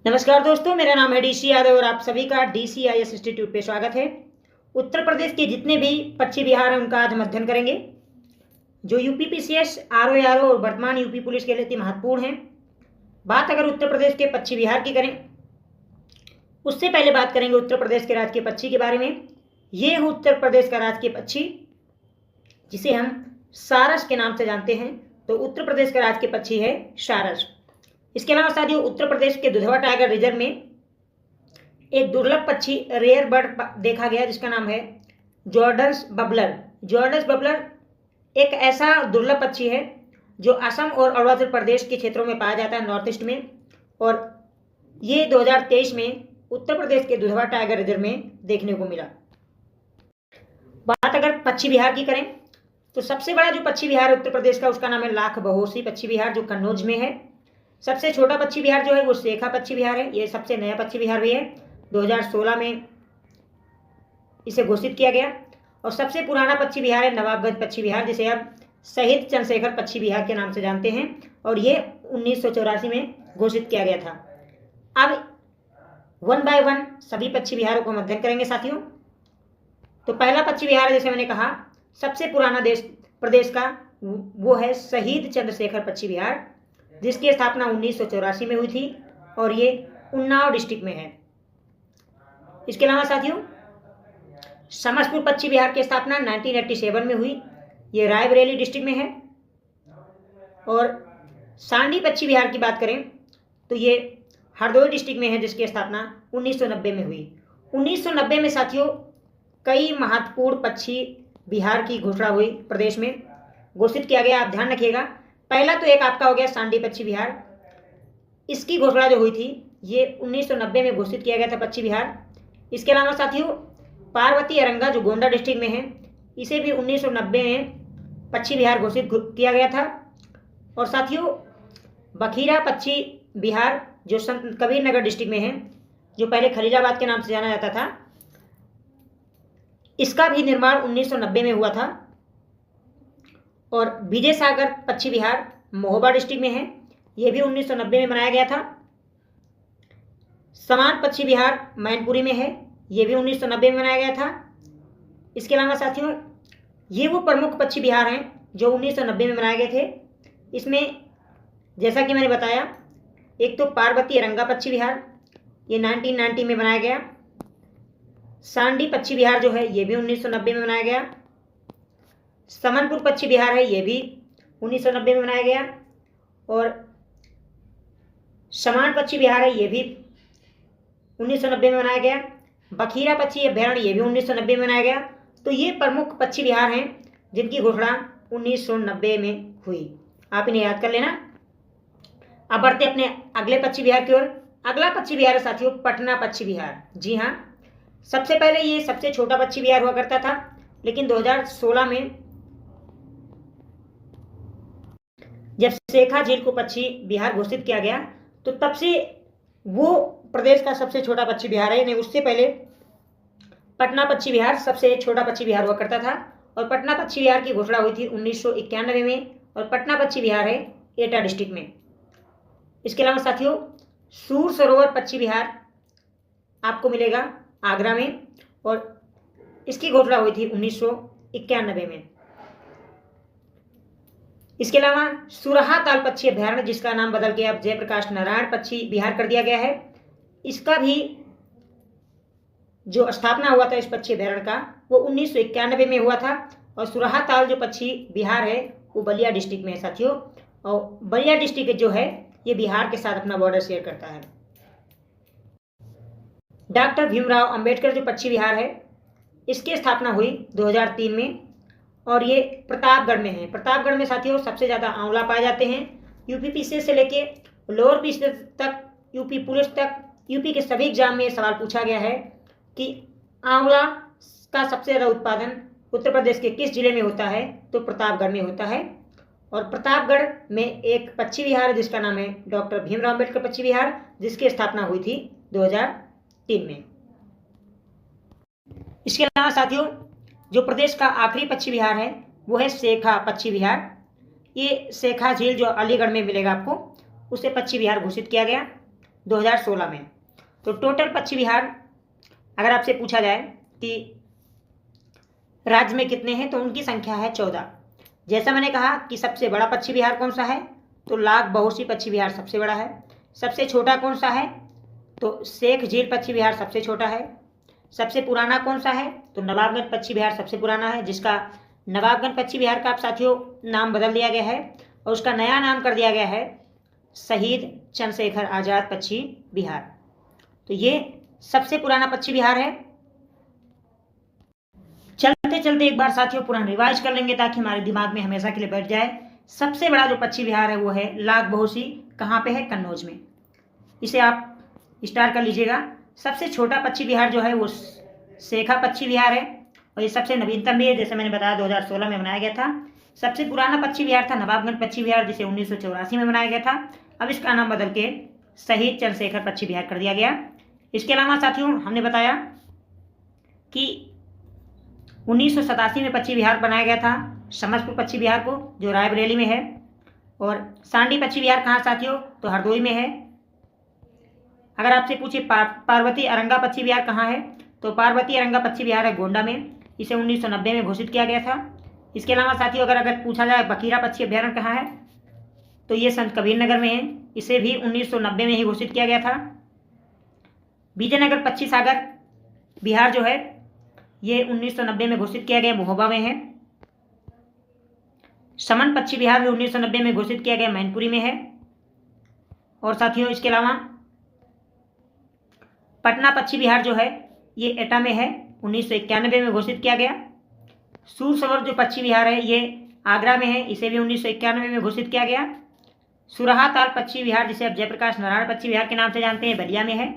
नमस्कार दोस्तों, मेरा नाम है डीसी यादव और आप सभी का DCIS इंस्टीट्यूट पे स्वागत है। उत्तर प्रदेश के जितने भी पश्चिमी बिहार हैं उनका आज हम अध्ययन करेंगे, जो UPPCS, RO और वर्तमान यूपी पुलिस के लिए अति महत्वपूर्ण हैं। बात अगर उत्तर प्रदेश के पश्चिमी बिहार की करें, उससे पहले बात करेंगे उत्तर प्रदेश के राज्य के पक्षी के बारे में। ये है उत्तर प्रदेश का राज्य के पक्षी, जिसे हम सारस के नाम से जानते हैं। तो उत्तर प्रदेश का राज्य के पक्षी है सारस। इसके अलावा साथियों, उत्तर प्रदेश के दुधवा टाइगर रिजर्व में एक दुर्लभ पक्षी रेयर बर्ड देखा गया, जिसका नाम है जॉर्डन्स बबलर। जॉर्डन्स बबलर एक ऐसा दुर्लभ पक्षी है जो असम और अरुणाचल प्रदेश के क्षेत्रों में पाया जाता है, नॉर्थ ईस्ट में। और ये 2023 में उत्तर प्रदेश के दुधवा टाइगर रिजर्व में देखने को मिला। बात अगर पश्चिमी बिहार की करें, तो सबसे बड़ा जो पश्चिमी बिहार है उत्तर प्रदेश का, उसका नाम है लाख बहोसी पश्चिमी बिहार, जो कन्नौज में है। सबसे छोटा पश्चिमी बिहार जो है वो सेखा पश्चिमी बिहार है। ये सबसे नया पश्चिमी बिहार भी है, 2016 में इसे घोषित किया गया। और सबसे पुराना पश्चिमी बिहार है नवाबगंज पश्चिमी बिहार, जिसे अब शहीद चंद्रशेखर पश्चिमी बिहार के नाम से जानते हैं। और ये 1984 में घोषित किया गया था। अब 1 बाय 1 सभी पश्चिमी बिहारों को हम अध्ययन करेंगे साथियों। तो पहला पश्चिमी बिहार, जैसे मैंने कहा, सबसे पुराना प्रदेश का वो है शहीद चंद्रशेखर पश्चिमी बिहार, जिसकी स्थापना 1984 में हुई थी और ये उन्नाव डिस्ट्रिक्ट में है। इसके अलावा साथियों, समस्तीपुर पश्चिमी बिहार की स्थापना 1987 में हुई, ये रायबरेली डिस्ट्रिक्ट में है। और सांडी पश्चिमी बिहार की बात करें तो ये हरदोई डिस्ट्रिक्ट में है, जिसकी स्थापना 1990 में हुई। 1990 में साथियों कई महत्वपूर्ण पक्षी बिहार की घोषणा हुई, प्रदेश में घोषित किया गया। आप ध्यान रखिएगा, पहला तो एक आपका हो गया सांडी पश्चिमी बिहार। इसकी घोषणा जो हुई थी ये 1990 में घोषित किया गया था पश्चिमी बिहार। इसके अलावा साथियों पार्वती अरंगा, जो गोंडा डिस्ट्रिक्ट में है, इसे भी 1990 में पश्चिमी बिहार घोषित किया गया था। और साथियों बखीरा पश्चिमी बिहार, जो संत कबीर नगर डिस्ट्रिक्ट में है, जो पहले खलीलाबाद के नाम से जाना जाता था, इसका भी निर्माण 1990 में हुआ था। और विजय सागर पश्चिमी बिहार महोबा डिस्ट्रिक्ट में है, यह भी 1990 में बनाया गया था। समान पश्चिमी बिहार मैनपुरी में है, यह भी 1990 में बनाया गया था। इसके अलावा साथियों ये वो प्रमुख पश्चिमी बिहार हैं जो 1990 में बनाए गए थे। इसमें जैसा कि मैंने बताया, एक तो पार्वती अरंगा पश्चिमी बिहार, ये 1990 में बनाया गया। सांडी पश्चिमी बिहार जो है ये भी 1990 में बनाया गया। समनपुर पश्चिमी बिहार है, ये भी 1990 में बनाया गया। और समान पश्चिमी बिहार है, ये भी 1990 में बनाया गया। बखीरा पश्चिमी अभ्यारण्य, ये भी 1990 में बनाया गया। तो ये प्रमुख पश्चिमी बिहार हैं जिनकी घोषणा 1990 में हुई। आप इन्हें याद कर लेना। अब बढ़ते अपने अगले पश्चिमी बिहार की ओर। अगला पश्चिमी बिहार है साथियों पटना पश्चिमी बिहार। जी हाँ, सबसे पहले ये सबसे छोटा पश्चिमी बिहार हुआ करता था, लेकिन 2016 में जब शेखा झील को पश्चिमी बिहार घोषित किया गया, तो तब से वो प्रदेश का सबसे छोटा पश्चिमी बिहार है। नहीं, उससे पहले पटना पश्चिमी बिहार सबसे छोटा पश्चिमी बिहार हुआ करता था। और पटना पश्चिमी बिहार की घोषणा हुई थी 1991 में। और पटना पश्चिमी बिहार है एटा डिस्ट्रिक्ट में। इसके अलावा साथियों सूर सरोवर पश्चिमी बिहार आपको मिलेगा आगरा में, और इसकी घोषणा हुई थी 1991 में। इसके अलावा सुरहा ताल पक्षी अभ्यारण्य, जिसका नाम बदल के अब जयप्रकाश नारायण पक्षी बिहार कर दिया गया है, इसका भी जो स्थापना हुआ था इस पक्षी अभ्यारण्य का, वो 1991 में हुआ था। और सुरहा ताल जो पक्षी बिहार है वो बलिया डिस्ट्रिक्ट में है साथियों। और बलिया डिस्ट्रिक्ट जो है ये बिहार के साथ अपना बॉर्डर शेयर करता है। डॉक्टर भीमराव अंबेडकर जो पश्चिमी बिहार है, इसकी स्थापना हुई 2003 में, और ये प्रतापगढ़ में है। प्रतापगढ़ में साथियों सबसे ज़्यादा आंवला पाए जाते हैं। UPPCS से लेके लोअर पीसीएस तक, यूपी पुलिस तक, यूपी के सभी एग्जाम में सवाल पूछा गया है कि आंवला का सबसे ज़्यादा उत्पादन उत्तर प्रदेश के किस जिले में होता है, तो प्रतापगढ़ में होता है। और प्रतापगढ़ में एक पश्चिमी बिहार है जिसका नाम है डॉक्टर भीमराव अंबेडकर पश्चिमी बिहार, जिसकी स्थापना हुई थी 2003 में। इसके अलावा साथियों जो प्रदेश का आखिरी पश्चिमी बिहार है वो है शेखा पश्चिमी बिहार। ये शेखा झील जो अलीगढ़ में मिलेगा आपको, उसे पश्चिमी बिहार घोषित किया गया। 2016 में। तो टोटल पक्षी विहार अगर आपसे पूछा जाए कि राज्य में कितने हैं, तो उनकी संख्या है 14। जैसा मैंने कहा कि सबसे बड़ा पक्षी विहार कौन सा है, तो लाख बहुसी पक्षी विहार सबसे बड़ा है। सबसे छोटा कौन सा है, तो शेख झील पक्षी विहार सबसे छोटा है। सबसे पुराना कौन सा है, तो नवाबगंज पक्षी विहार सबसे पुराना है, जिसका नवाबगंज पक्षी विहार का आप साथियों नाम बदल दिया गया है और उसका नया नाम कर दिया गया है शहीद चंद्रशेखर आजाद पक्षी विहार। तो ये सबसे पुराना पक्षी विहार है। चलते चलते एक बार साथियों पुराना रिवाइज कर लेंगे ताकि हमारे दिमाग में हमेशा के लिए बैठ जाए। सबसे बड़ा जो पक्षी विहार है वो है लाख बहुसी, कहाँ पे है, कन्नौज में। इसे आप स्टार कर लीजिएगा। सबसे छोटा पक्षी विहार जो है वो शेखा पक्षी विहार है और ये सबसे नवीनतम भी है, जैसे मैंने बताया 2016 में बनाया गया था। सबसे पुराना पक्षी विहार था नवाबगंज पक्षी विहार, जिसे 1984 में बनाया गया था। अब इसका नाम बदल के शहीद चंद्रशेखर पक्षी विहार कर दिया गया। इसके अलावा साथियों हमने बताया कि 1987 में पक्षी विहार बनाया गया था समस्तपुर पक्षी विहार को, जो रायबरेली में है। और सांडी पक्षी विहार कहाँ साथियों, तो हरदोई में है। अगर आपसे पूछे पार्वती अरंगा पक्षी विहार कहाँ है, तो पार्वती अरंगा पक्षी विहार है गोंडा में। इसे 1990 में घोषित किया गया था। इसके अलावा साथियों अगर पूछा जाए बकीरा पक्षी अभ्यारण्य कहाँ है, तो ये संत कबीर नगर में है। इसे भी 1990 में ही घोषित किया गया था। विजयनगर पक्षी सागर विहार जो है ये 1990 में घोषित किया गया, महोबा में है। समन पक्षी विहार भी 1990 में घोषित किया गया, मैनपुरी में है। और साथियों इसके अलावा पटना पक्षी विहार जो है ये एटा में है, 1991 में घोषित किया गया। सूरसवर जो पक्षी विहार है ये आगरा में है, इसे भी 1991 में घोषित किया गया। सुरहा ताल पक्षी विहार जिसे आप जयप्रकाश नारायण पक्षी विहार के नाम से जानते हैं, बलिया में है,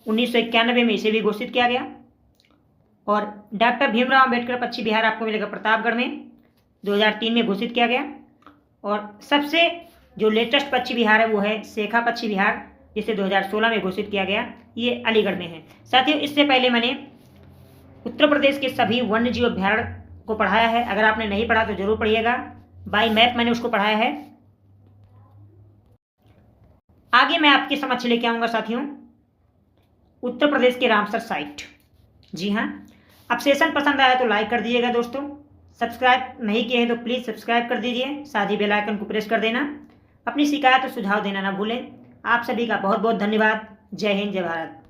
1991 में इसे भी घोषित किया गया। और डॉक्टर भीमराव अंबेडकर पक्षी विहार आपको मिलेगा प्रतापगढ़ में, 2003 में घोषित किया गया। और सबसे जो लेटेस्ट पक्षी विहार है वो है शेखा पक्षी विहार, जिसे 2016 में घोषित किया गया, ये अलीगढ़ में है। साथियों इससे पहले मैंने उत्तर प्रदेश के सभी वन्य जीव अभ्यारण्य को पढ़ाया है। अगर आपने नहीं पढ़ा तो जरूर पढ़िएगा, बाय मैप मैंने उसको पढ़ाया है। आगे मैं आपके समक्ष लेके आऊंगा साथियों उत्तर प्रदेश के रामसर साइट। जी हाँ, अब सेशन पसंद आया तो लाइक कर दीजिएगा दोस्तों, सब्सक्राइब नहीं किए हैं तो प्लीज़ सब्सक्राइब कर दीजिए, साथ ही बेल आइकन को प्रेस कर देना। अपनी शिकायत और सुझाव देना ना भूलें। आप सभी का बहुत बहुत धन्यवाद। जय हिंद, जय भारत।